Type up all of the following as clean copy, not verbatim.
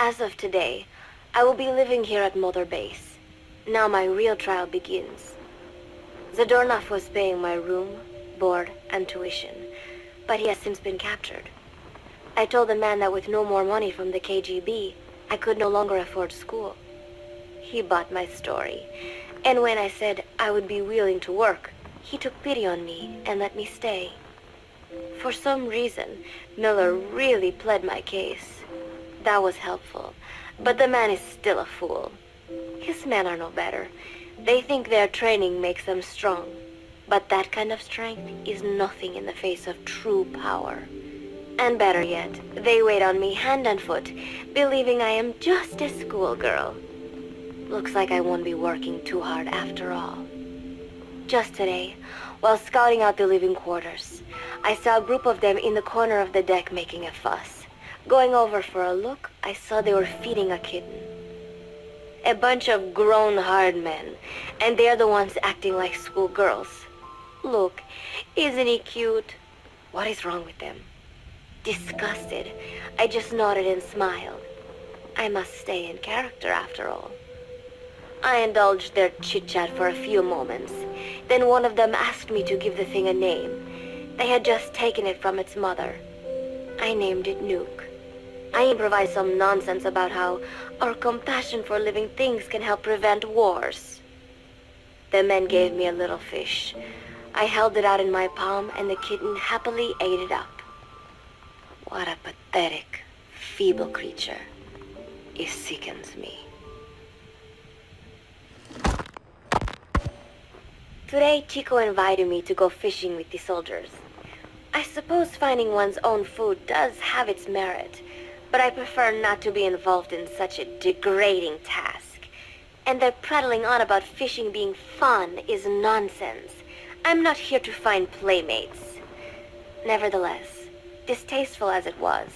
As of today, I will be living here at Mother Base. Now my real trial begins. Zadornov was paying my room, board, and tuition, but he has since been captured. I told the man that with no more money from the KGB, I could no longer afford school. He bought my story, and when I said I would be willing to work, he took pity on me and let me stay. For some reason, Miller really pled my case. That was helpful, but the man is still a fool. His men are no better. They think their training makes them strong, but that kind of strength is nothing in the face of true power. And better yet, they wait on me hand and foot, believing I am just a schoolgirl. Looks like I won't be working too hard after all. Just today, while scouting out the living quarters, I saw a group of them in the corner of the deck making a fuss. Going over for a look, I saw they were feeding a kitten. A bunch of grown hard men, and they're the ones acting like schoolgirls. Look, isn't he cute? What is wrong with them? Disgusted, I just nodded and smiled. I must stay in character after all. I indulged their chit-chat for a few moments. Then one of them asked me to give the thing a name. They had just taken it from its mother. I named it Nuke. I improvised some nonsense about how our compassion for living things can help prevent wars. The men gave me a little fish. I held it out in my palm and the kitten happily ate it up. What a pathetic, feeble creature. It sickens me. Today, Chico invited me to go fishing with the soldiers. I suppose finding one's own food does have its merit, but I prefer not to be involved in such a degrading task. And their prattling on about fishing being fun is nonsense. I'm not here to find playmates. Nevertheless, distasteful as it was,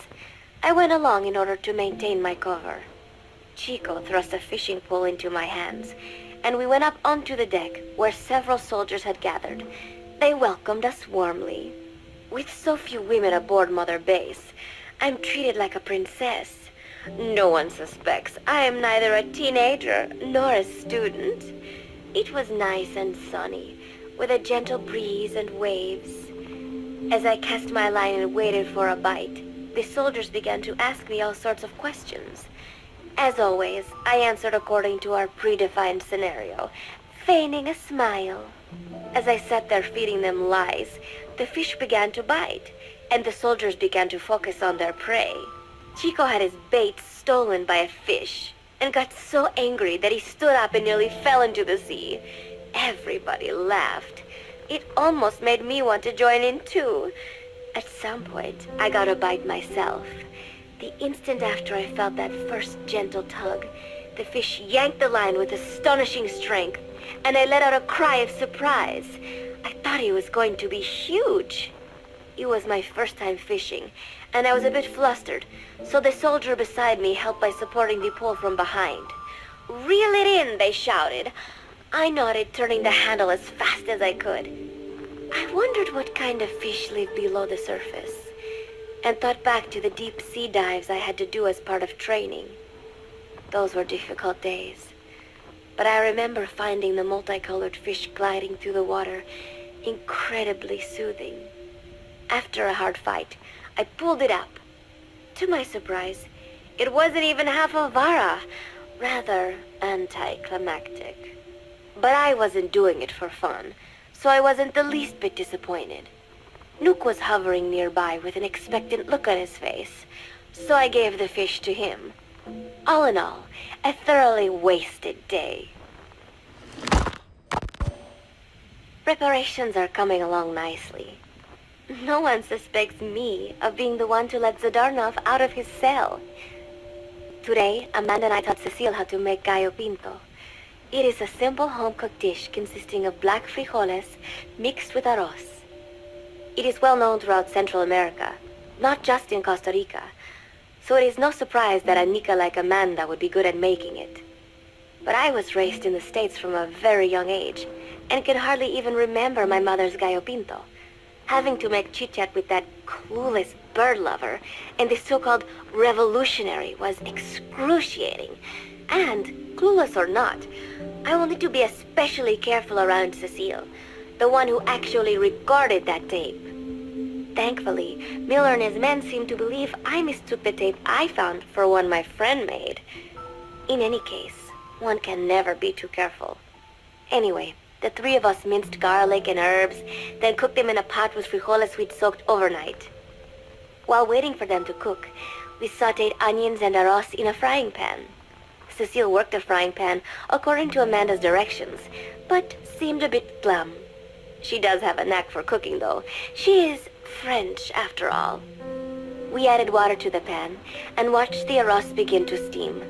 I went along in order to maintain my cover. Chico thrust a fishing pole into my hands, and we went up onto the deck where several soldiers had gathered. They welcomed us warmly. With so few women aboard Mother Base, I'm treated like a princess. No one suspects I am neither a teenager nor a student. It was nice and sunny, with a gentle breeze and waves. As I cast my line and waited for a bite, the soldiers began to ask me all sorts of questions. As always, I answered according to our predefined scenario, feigning a smile. As I sat there feeding them lies, the fish began to bite, and the soldiers began to focus on their prey. Chico had his bait stolen by a fish, and got so angry that he stood up and nearly fell into the sea. Everybody laughed. It almost made me want to join in too. At some point, I got a bite myself. The instant after I felt that first gentle tug, the fish yanked the line with astonishing strength, and I let out a cry of surprise. I thought he was going to be huge. It was my first time fishing, and I was a bit flustered, so the soldier beside me helped by supporting the pole from behind. "Reel it in," they shouted. I nodded, turning the handle as fast as I could. I wondered what kind of fish lived below the surface, and thought back to the deep sea dives I had to do as part of training. Those were difficult days, but I remember finding the multicolored fish gliding through the water incredibly soothing. After a hard fight, I pulled it up. To my surprise, it wasn't even half a vara, rather anticlimactic. But I wasn't doing it for fun, so I wasn't the least bit disappointed. Nook was hovering nearby with an expectant look on his face, so I gave the fish to him. All in all, a thoroughly wasted day. Preparations are coming along nicely. No one suspects me of being the one to let Zadornov out of his cell. Today, Amanda and I taught Cecile how to make gallo pinto. It is a simple home-cooked dish consisting of black frijoles mixed with arroz. It is well known throughout Central America, not just in Costa Rica, so it is no surprise that a Nica like Amanda would be good at making it. But I was raised in the States from a very young age, and can hardly even remember my mother's gallo pinto. having to make chit-chat with that clueless bird lover and the so-called revolutionary was excruciating. And, clueless or not, I will need to be especially careful around Cecile, the one who actually recorded that tape. Thankfully, Miller and his men seem to believe I mistook the tape I found for one my friend made. In any case, one can never be too careful. Anyway, the three of us minced garlic and herbs, then cooked them in a pot with frijoles we'd soaked overnight. While waiting for them to cook, we sautéed onions and arroz in a frying pan. Cecile worked the frying pan according to Amanda's directions, but seemed a bit glum. She does have a knack for cooking, though. She is French, after all. We added water to the pan and watched the arroz begin to steam.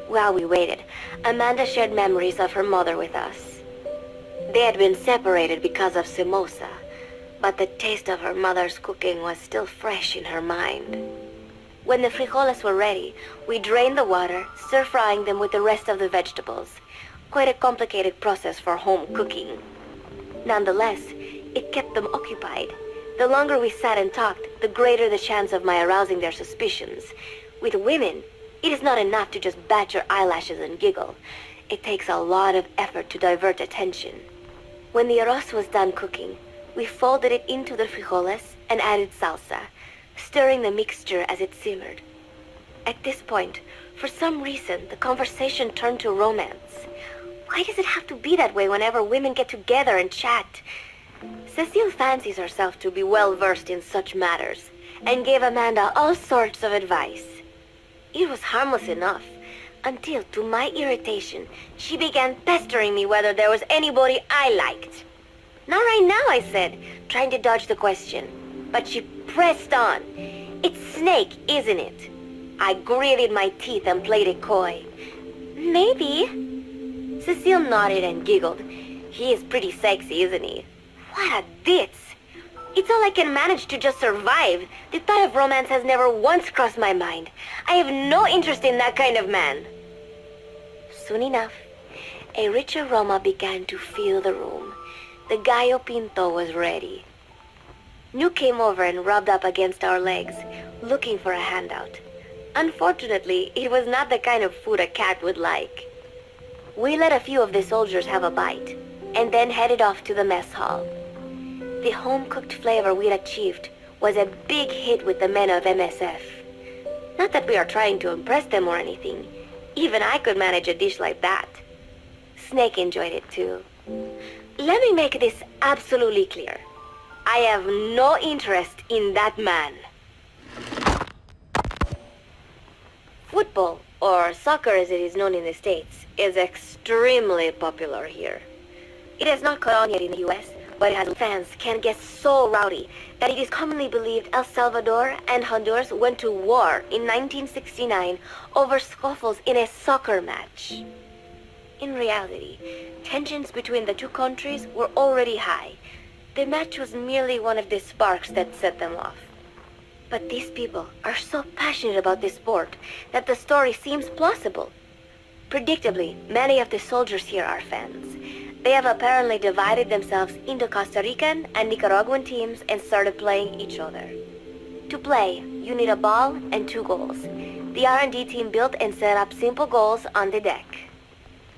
While we waited, Amanda shared memories of her mother with us. They had been separated because of Simosa, but the taste of her mother's cooking was still fresh in her mind. When the frijoles were ready, we drained the water, stir-frying them with the rest of the vegetables. Quite a complicated process for home cooking. Nonetheless, it kept them occupied. The longer we sat and talked, the greater the chance of my arousing their suspicions. With women, it is not enough to just bat your eyelashes and giggle. It takes a lot of effort to divert attention. When the arroz was done cooking, we folded it into the frijoles and added salsa, stirring the mixture as it simmered. At this point, for some reason, the conversation turned to romance. Why does it have to be that way whenever women get together and chat? Cecile fancies herself to be well-versed in such matters, and gave Amanda all sorts of advice. It was harmless enough, until, to my irritation, she began pestering me whether there was anybody I liked. Not right now, I said, trying to dodge the question, but she pressed on. It's Snake, isn't it? I gritted my teeth and played it coy. Maybe. Cecile nodded and giggled. He is pretty sexy, isn't he? What a ditz! It's all I can manage to just survive. The thought of romance has never once crossed my mind. I have no interest in that kind of man. Soon enough, a rich aroma began to fill the room. The gallo pinto was ready. New came over and rubbed up against our legs, looking for a handout. Unfortunately, it was not the kind of food a cat would like. We let a few of the soldiers have a bite, and then headed off to the mess hall. The home-cooked flavor we'd achieved was a big hit with the men of MSF. Not that we are trying to impress them or anything. Even I could manage a dish like that. Snake enjoyed it too. Let me make this absolutely clear. I have no interest in that man. Football, or soccer as it is known in the States, is extremely popular here. It has not caught on yet in the US, but it has fans can get so rowdy that it is commonly believed El Salvador and Honduras went to war in 1969 over scuffles in a soccer match. In reality, tensions between the two countries were already high. The match was merely one of the sparks that set them off. But these people are so passionate about this sport that the story seems plausible. Predictably, many of the soldiers here are fans. They have apparently divided themselves into Costa Rican and Nicaraguan teams and started playing each other. To play, you need a ball and 2 goals. The R&D team built and set up simple goals on the deck.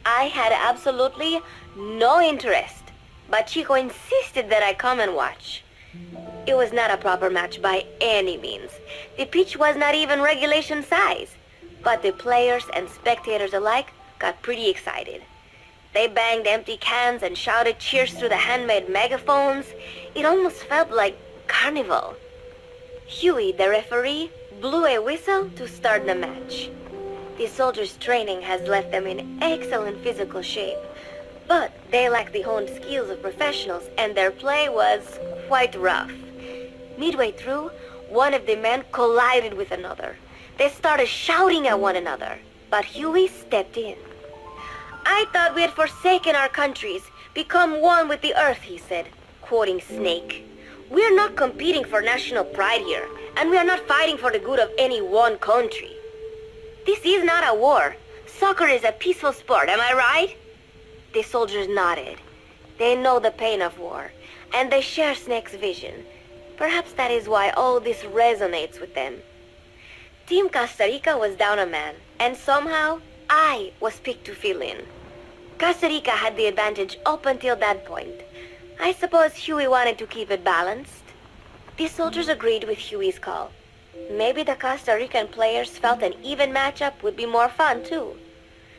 I had absolutely no interest, but Chico insisted that I come and watch. It was not a proper match by any means. The pitch was not even regulation size, but the players and spectators alike got pretty excited. They banged empty cans and shouted cheers through the handmade megaphones. It almost felt like carnival. Huey, the referee, blew a whistle to start the match. The soldiers' training has left them in excellent physical shape, but they lack the honed skills of professionals and their play was quite rough. Midway through, one of the men collided with another. They started shouting at one another, but Huey stepped in. I thought we had forsaken our countries, become one with the earth, he said, quoting Snake. We are not competing for national pride here, and we are not fighting for the good of any one country. This is not a war. Soccer is a peaceful sport, am I right? The soldiers nodded. They know the pain of war, and they share Snake's vision. Perhaps that is why all this resonates with them. Team Costa Rica was down a man, and somehow I was picked to fill in. Costa Rica had the advantage up until that point. I suppose Huey wanted to keep it balanced. The soldiers agreed with Huey's call. Maybe the Costa Rican players felt an even matchup would be more fun too.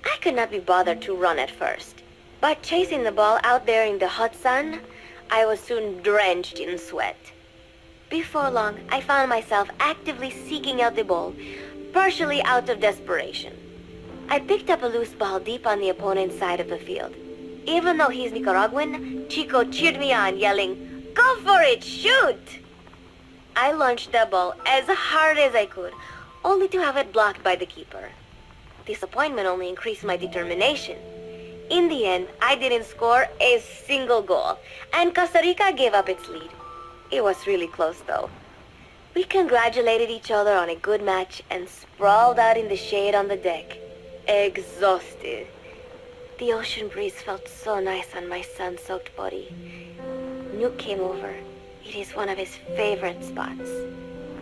I could not be bothered to run at first, but chasing the ball out there in the hot sun, I was soon drenched in sweat. Before long, I found myself actively seeking out the ball, partially out of desperation. I picked up a loose ball deep on the opponent's side of the field. Even though he's Nicaraguan, Chico cheered me on, yelling, "Go for it, shoot!" I launched the ball as hard as I could, only to have it blocked by the keeper. Disappointment only increased my determination. In the end, I didn't score a single goal, and Costa Rica gave up its lead. It was really close, though. We congratulated each other on a good match and sprawled out in the shade on the deck, exhausted. The ocean breeze felt so nice on my sun-soaked body. Nuke came over. It is one of his favorite spots,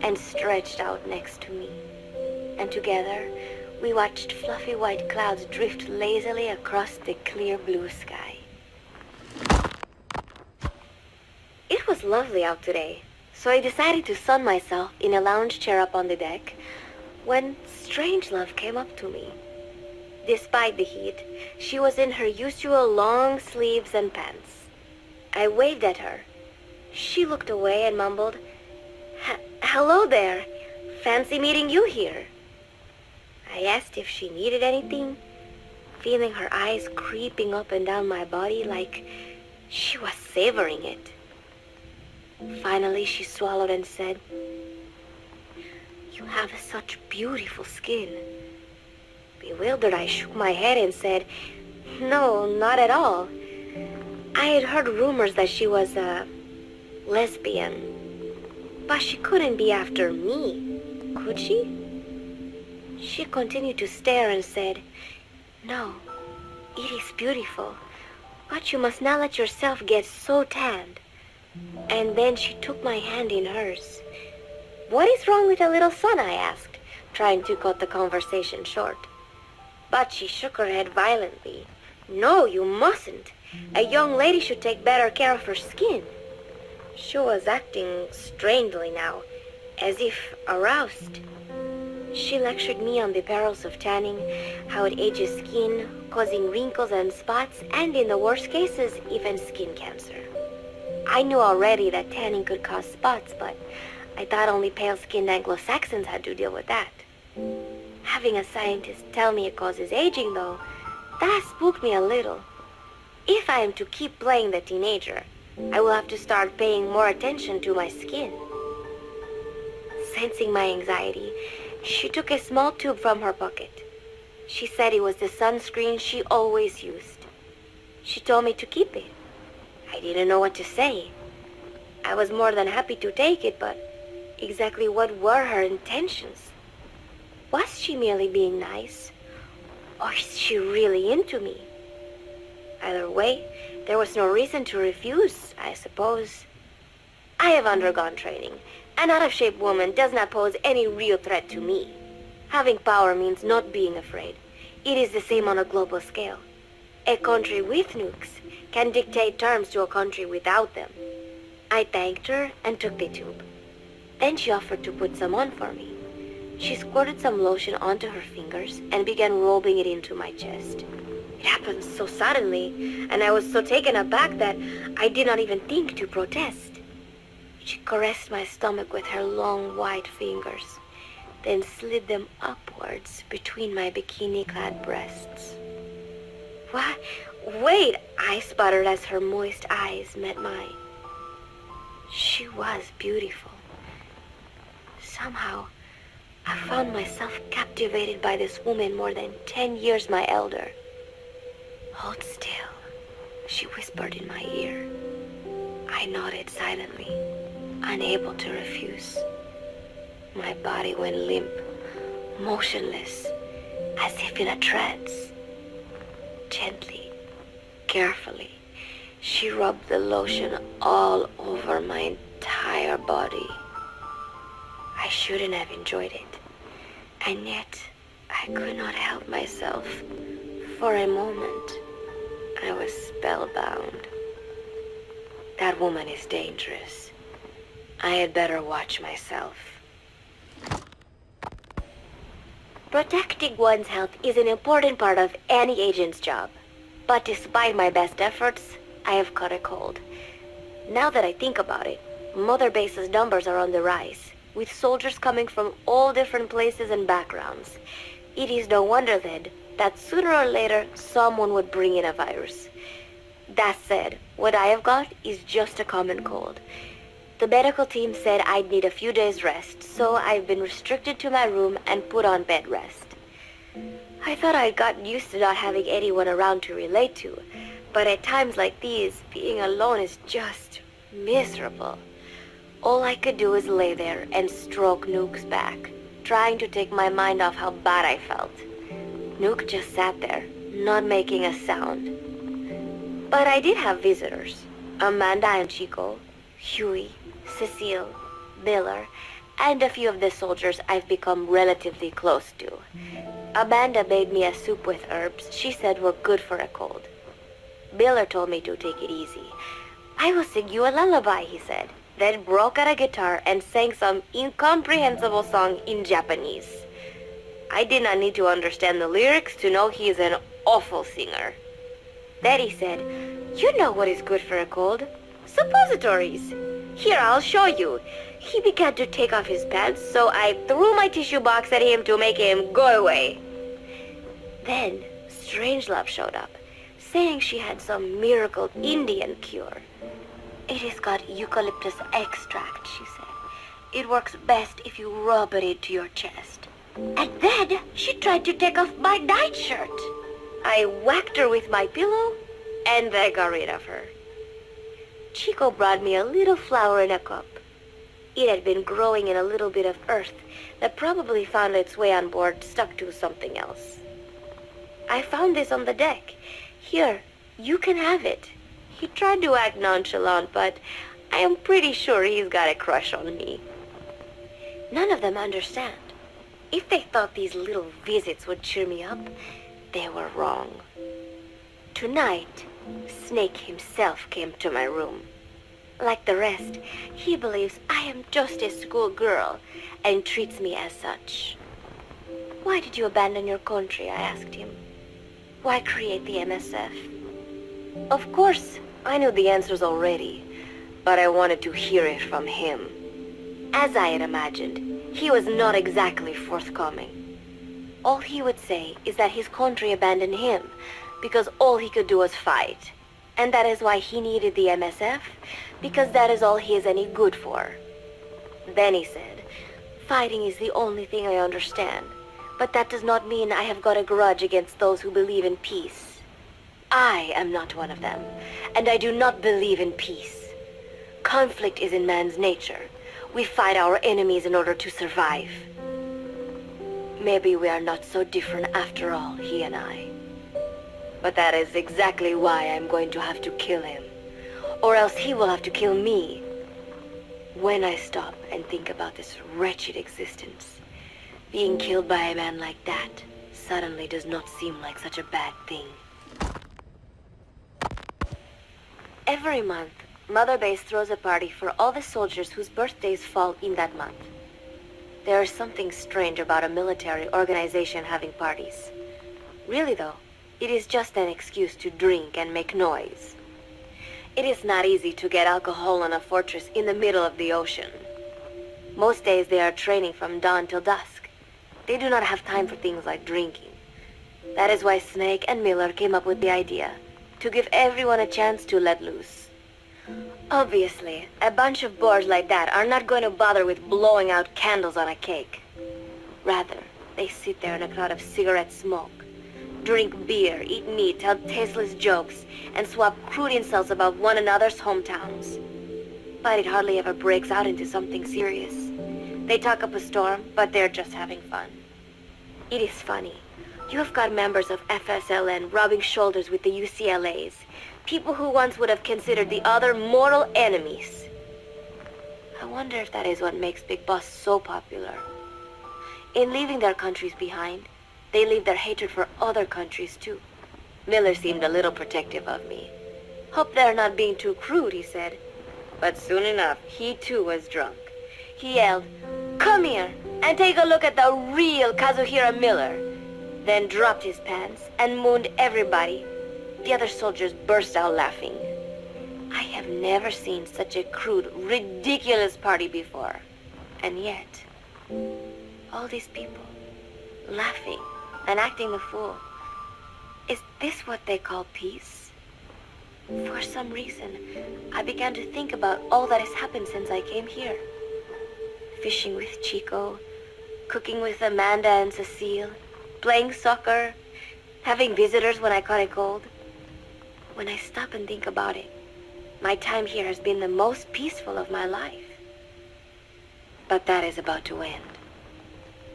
and stretched out next to me. And together, we watched fluffy white clouds drift lazily across the clear blue sky. It was lovely out today, so I decided to sun myself in a lounge chair up on the deck when Strangelove came up to me. Despite the heat, she was in her usual long sleeves and pants. I waved at her. She looked away and mumbled, "Hello there. Fancy meeting you here." I asked if she needed anything, feeling her eyes creeping up and down my body like she was savoring it. Finally, she swallowed and said, "You have such beautiful skin." Bewildered, I shook my head and said, "No, not at all. I had heard rumors that she was a lesbian, but she couldn't be after me, could she?" She continued to stare and said, "No, it is beautiful, but you must not let yourself get so tanned." And then she took my hand in hers. "What is wrong with a little sun?" I asked, trying to cut the conversation short. But she shook her head violently. "No, you mustn't. A young lady should take better care of her skin." She was acting strangely now, as if aroused. She lectured me on the perils of tanning, how it ages skin, causing wrinkles and spots, and in the worst cases, even skin cancer. I knew already that tanning could cause spots, but I thought only pale-skinned Anglo-Saxons had to deal with that. Having a scientist tell me it causes aging, though, that spooked me a little. If I am to keep playing the teenager, I will have to start paying more attention to my skin. Sensing my anxiety, she took a small tube from her pocket. She said it was the sunscreen she always used. She told me to keep it. I didn't know what to say. I was more than happy to take it, but exactly what were her intentions? Was she merely being nice? Or is she really into me? Either way, there was no reason to refuse, I suppose. I have undergone training. An out-of-shape woman does not pose any real threat to me. Having power means not being afraid. It is the same on a global scale. A country with nukes can dictate terms to a country without them. I thanked her and took the tube. Then she offered to put some on for me. She squirted some lotion onto her fingers and began rubbing it into my chest. It happened so suddenly, and I was so taken aback that I did not even think to protest. She caressed my stomach with her long white fingers, then slid them upwards between my bikini-clad breasts. "What? Wait," I sputtered as her moist eyes met mine. She was beautiful. Somehow, I found myself captivated by this woman more than 10 years my elder. "Hold still," she whispered in my ear. I nodded silently, unable to refuse. My body went limp, motionless, as if in a trance. Gently, carefully, she rubbed the lotion all over my entire entire body. I shouldn't have enjoyed it, and yet I could not help myself. For a moment, I was spellbound. That woman is dangerous. I had better watch myself. Protecting one's health is an important part of any agent's job. But despite my best efforts, I have caught a cold. Now that I think about it, Mother Base's numbers are on the rise, with soldiers coming from all different places and backgrounds. It is no wonder then that sooner or later someone would bring in a virus. That said, what I have got is just a common cold. The medical team said I'd need a few days rest, so I've been restricted to my room and put on bed rest. I thought I'd gotten used to not having anyone around to relate to, but at times like these, being alone is just miserable. All I could do is lay there and stroke Nook's back, trying to take my mind off how bad I felt. Nook just sat there, not making a sound. But I did have visitors. Amanda and Chico, Huey, Cecile, Miller, and a few of the soldiers I've become relatively close to. Amanda made me a soup with herbs she said were good for a cold. Miller told me to take it easy. I will sing you a lullaby, he said, then broke out a guitar and sang some incomprehensible song in Japanese. I did not need to understand the lyrics to know he is an awful singer. Then he said, "You know what is good for a cold? Suppositories. Here, I'll show you." He began to take off his pants, so I threw my tissue box at him to make him go away. Then Strangelove showed up, saying she had some miracle Indian cure. "It has got eucalyptus extract," she said. "It works best if you rub it into your chest." And then she tried to take off my nightshirt. I whacked her with my pillow, and I got rid of her. Chico brought me a little flower in a cup. It had been growing in a little bit of earth that probably found its way on board, stuck to something else. "I found this on the deck. Here, you can have it." He tried to act nonchalant, but I am pretty sure he's got a crush on me. None of them understand. If they thought these little visits would cheer me up, they were wrong. Tonight, Snake himself came to my room. Like the rest, he believes I am just a schoolgirl and treats me as such. "Why did you abandon your country?" I asked him. "Why create the MSF?" Of course, I knew the answers already, but I wanted to hear it from him. As I had imagined, he was not exactly forthcoming. All he would say is that his country abandoned him because all he could do was fight, and that is why he needed the MSF, because that is all he is any good for. Then he said, "Fighting is the only thing I understand, but that does not mean I have got a grudge against those who believe in peace. I am not one of them, and I do not believe in peace. Conflict is in man's nature. We fight our enemies in order to survive." Maybe we are not so different after all, he and I. But that is exactly why I'm going to have to kill him, or else he will have to kill me. When I stop and think about this wretched existence, being killed by a man like that suddenly does not seem like such a bad thing. Every month, Mother Base throws a party for all the soldiers whose birthdays fall in that month. There is something strange about a military organization having parties. Really though, it is just an excuse to drink and make noise. It is not easy to get alcohol on a fortress in the middle of the ocean. Most days they are training from dawn till dusk. They do not have time for things like drinking. That is why Snake and Miller came up with the idea, to give everyone a chance to let loose. Obviously, a bunch of boors like that are not going to bother with blowing out candles on a cake. Rather, they sit there in a cloud of cigarette smoke, drink beer, eat meat, tell tasteless jokes, and swap crude insults about one another's hometowns. But it hardly ever breaks out into something serious. They talk up a storm, but they're just having fun. It is funny. You have got members of FSLN rubbing shoulders with the UCLAs, people who once would have considered the other mortal enemies. I wonder if that is what makes Big Boss so popular. In leaving their countries behind, they leave their hatred for other countries too. Miller seemed a little protective of me. Hope they're not being too crude, he said. But soon enough, he too was drunk. He yelled, "Come here and take a look at the real Kazuhira Miller," then dropped his pants and mooned everybody. The other soldiers burst out laughing. I have never seen such a crude, ridiculous party before. And yet, all these people, laughing and acting the fool. Is this what they call peace? For some reason, I began to think about all that has happened since I came here. Fishing with Chico, cooking with Amanda and Cecile, playing soccer, having visitors when I caught a cold. When I stop and think about it, my time here has been the most peaceful of my life. But that is about to end.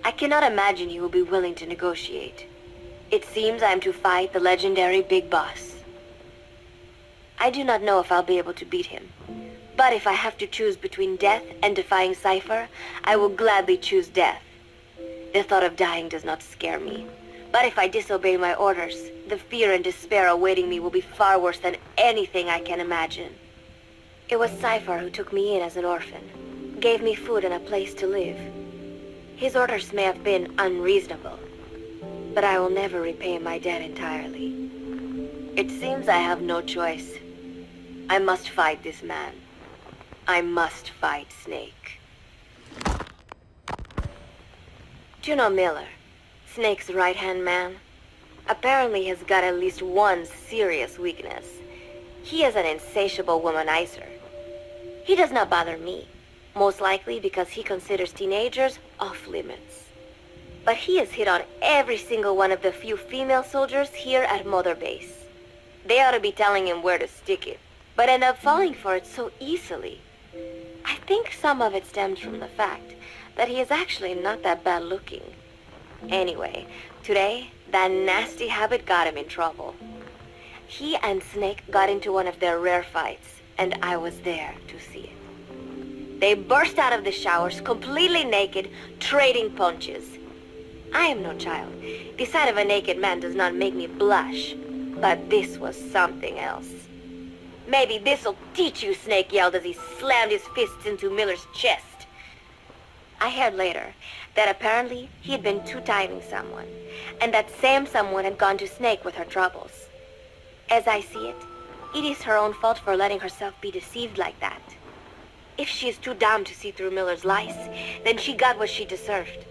I cannot imagine he will be willing to negotiate. It seems I am to fight the legendary Big Boss. I do not know if I'll be able to beat him. But if I have to choose between death and defying Cypher, I will gladly choose death. The thought of dying does not scare me. But if I disobey my orders, the fear and despair awaiting me will be far worse than anything I can imagine. It was Cypher who took me in as an orphan, gave me food and a place to live. His orders may have been unreasonable, but I will never repay my debt entirely. It seems I have no choice. I must fight this man. I must fight Snake. Do you know Miller, Snake's right-hand man? Apparently has got at least one serious weakness. He is an insatiable womanizer. He does not bother me, most likely because he considers teenagers off-limits. But he has hit on every single one of the few female soldiers here at Mother Base. They ought to be telling him where to stick it, but end up falling for it so easily. I think some of it stems from the fact that he is actually not that bad looking. Anyway, today, that nasty habit got him in trouble. He and Snake got into one of their rare fights, and I was there to see it. They burst out of the showers, completely naked, trading punches. I am no child. The sight of a naked man does not make me blush, but this was something else. "Maybe this'll teach you," Snake yelled as he slammed his fists into Miller's chest. I heard later that apparently he had been two-timing someone, and that same someone had gone to Snake with her troubles. As I see it, it is her own fault for letting herself be deceived like that. If she is too dumb to see through Miller's lies, then she got what she deserved.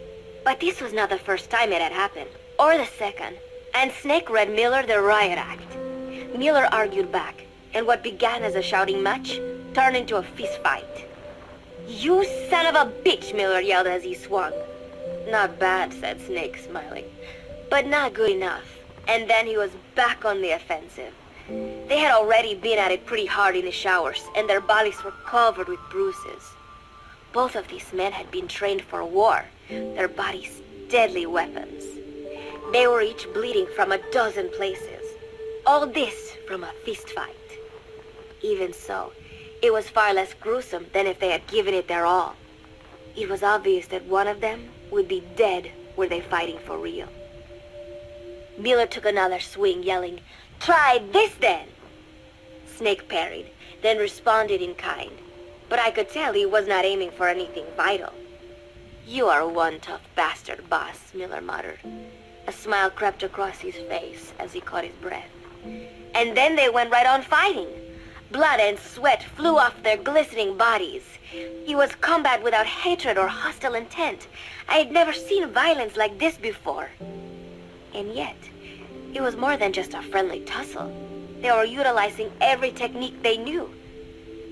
But this was not the first time it had happened, or the second, and Snake read Miller the riot act. Miller argued back, and what began as a shouting match turned into a fist fight. "You son of a bitch," Miller yelled as he swung. "Not bad," said Snake, smiling, "but not good enough." And then he was back on the offensive. They had already been at it pretty hard in the showers, and their bodies were covered with bruises. Both of these men had been trained for war, their bodies deadly weapons. They were each bleeding from a dozen places. All this from a fist fight. Even so, it was far less gruesome than if they had given it their all. It was obvious that one of them would be dead were they fighting for real. Miller took another swing, yelling, "Try this then!" Snake parried, then responded in kind, but I could tell he was not aiming for anything vital. "You are one tough bastard, boss," Miller muttered. A smile crept across his face as he caught his breath. And then they went right on fighting. Blood and sweat flew off their glistening bodies. It was combat without hatred or hostile intent. I had never seen violence like this before. And yet, it was more than just a friendly tussle. They were utilizing every technique they knew.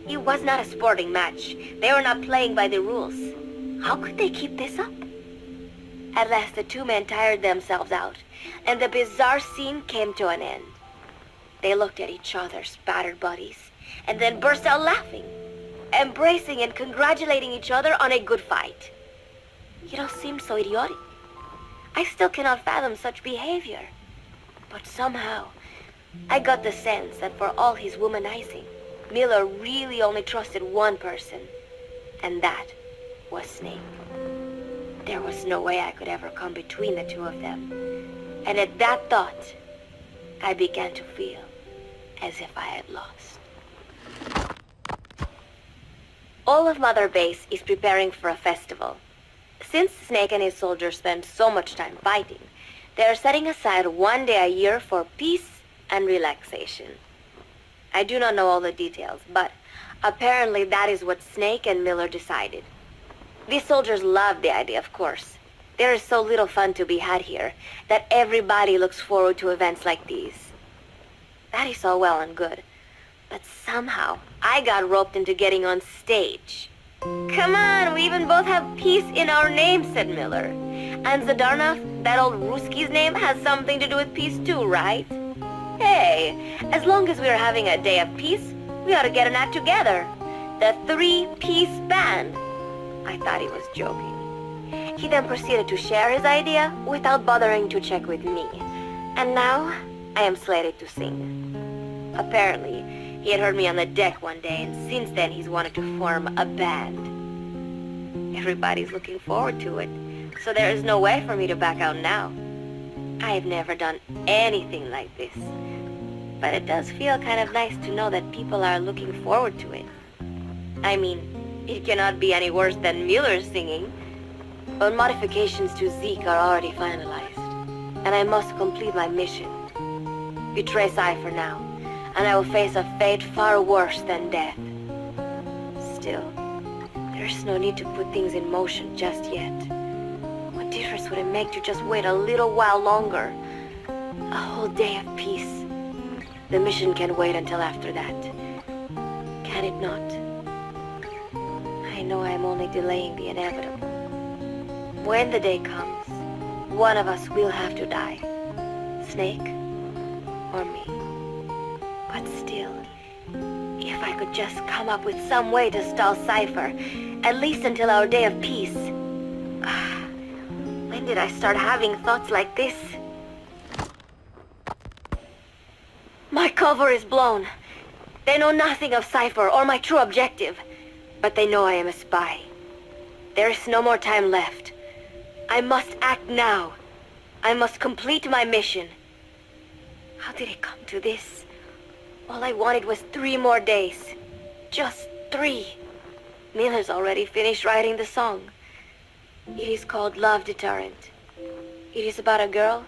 It was not a sporting match. They were not playing by the rules. How could they keep this up? At last, the two men tired themselves out, and the bizarre scene came to an end. They looked at each other's battered bodies, and then burst out laughing, embracing and congratulating each other on a good fight. It all seemed so idiotic. I still cannot fathom such behavior. But somehow, I got the sense that for all his womanizing, Miller really only trusted one person, And that was Snake. There was no way I could ever come between the two of them. And at that thought, I began to feel as if I had lost. All of Mother Base is preparing for a festival. Since Snake and his soldiers spend so much time fighting, they are setting aside one day a year for peace and relaxation. I do not know all the details, but apparently that is what Snake and Miller decided. These soldiers love the idea, of course. There is so little fun to be had here that everybody looks forward to events like these. That is all well and good, but somehow I got roped into getting on stage. Come on, we even both have peace in our names, said Miller. And Zadarnov, that old Ruski's name, has something to do with peace too, right? Hey, as long as we are having a day of peace, we ought to get an act together. The Three-Piece Band. I thought he was joking. He then proceeded to share his idea without bothering to check with me. And now, I am slated to sing. Apparently, he had heard me on the deck one day, and since then he's wanted to form a band. Everybody's looking forward to it, so there is no way for me to back out now. I have never done anything like this, but it does feel kind of nice to know that people are looking forward to it. I mean, it cannot be any worse than Miller's singing, but modifications to Zeke are already finalized, and I must complete my mission. Betray Cypher now, and I will face a fate far worse than death. Still, there's no need to put things in motion just yet. What difference would it make to just wait a little while longer? A whole day of peace. The mission can wait until after that. Can it not? I know I am only delaying the inevitable. When the day comes, one of us will have to die. Snake or me. But still, if I could just come up with some way to stall Cypher, at least until our day of peace. When did I start having thoughts like this? My cover is blown. They know nothing of Cypher or my true objective, but they know I am a spy. There is no more time left. I must act now. I must complete my mission. How did it come to this? All I wanted was 3 more days. Just 3. Miller's already finished writing the song. It is called Love Deterrent. It is about a girl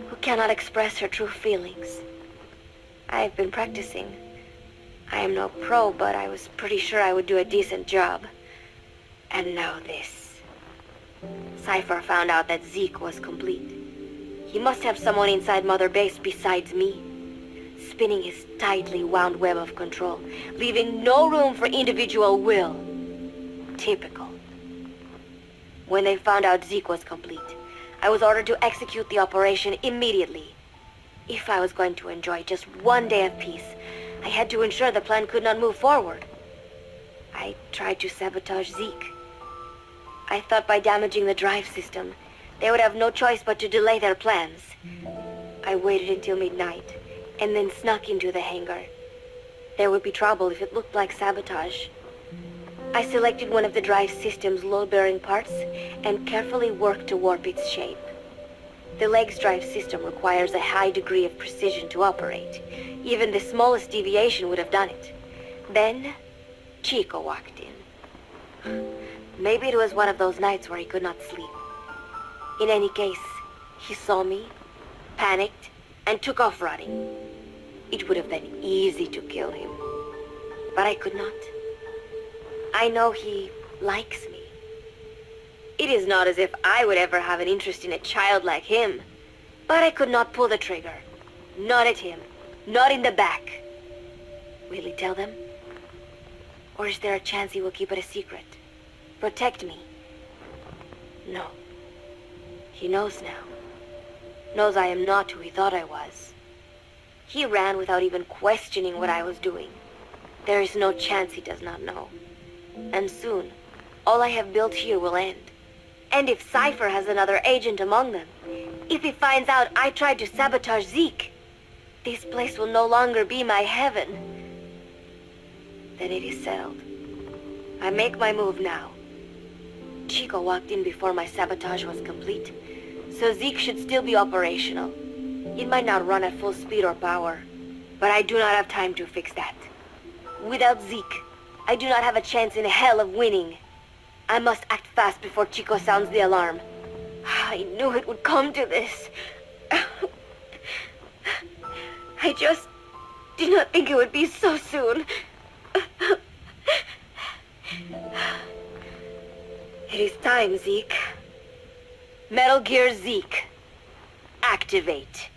who cannot express her true feelings. I have been practicing. I am no pro, but I was pretty sure I would do a decent job. And now this. Cypher found out that Zeke was complete. He must have someone inside Mother Base besides me, spinning his tightly wound web of control, leaving no room for individual will. Typical. When they found out Zeke was complete, I was ordered to execute the operation immediately. If I was going to enjoy just one day of peace, I had to ensure the plan could not move forward. I tried to sabotage Zeke. I thought by damaging the drive system, they would have no choice but to delay their plans. I waited until midnight, and then snuck into the hangar. There would be trouble if it looked like sabotage. I selected one of the drive system's load-bearing parts and carefully worked to warp its shape. The leg's drive system requires a high degree of precision to operate. Even the smallest deviation would have done it. Then, Chico walked in. Maybe it was one of those nights where he could not sleep. In any case, he saw me, panicked, and took off running. It would have been easy to kill him, but I could not. I know he likes me. It is not as if I would ever have an interest in a child like him, but I could not pull the trigger. Not at him, not in the back. Will he tell them? Or is there a chance he will keep it a secret? Protect me? No. He knows now. Knows I am not who he thought I was. He ran without even questioning what I was doing. There is no chance he does not know. And soon, all I have built here will end. And if Cypher has another agent among them, if he finds out I tried to sabotage Zeke, this place will no longer be my heaven. Then it is settled. I make my move now. Chico walked in before my sabotage was complete, so Zeke should still be operational. It might not run at full speed or power, but I do not have time to fix that. Without Zeke, I do not have a chance in hell of winning. I must act fast before Chico sounds the alarm. I knew it would come to this. I just did not think it would be so soon. It is time, Zeke. Metal Gear Zeke. Activate.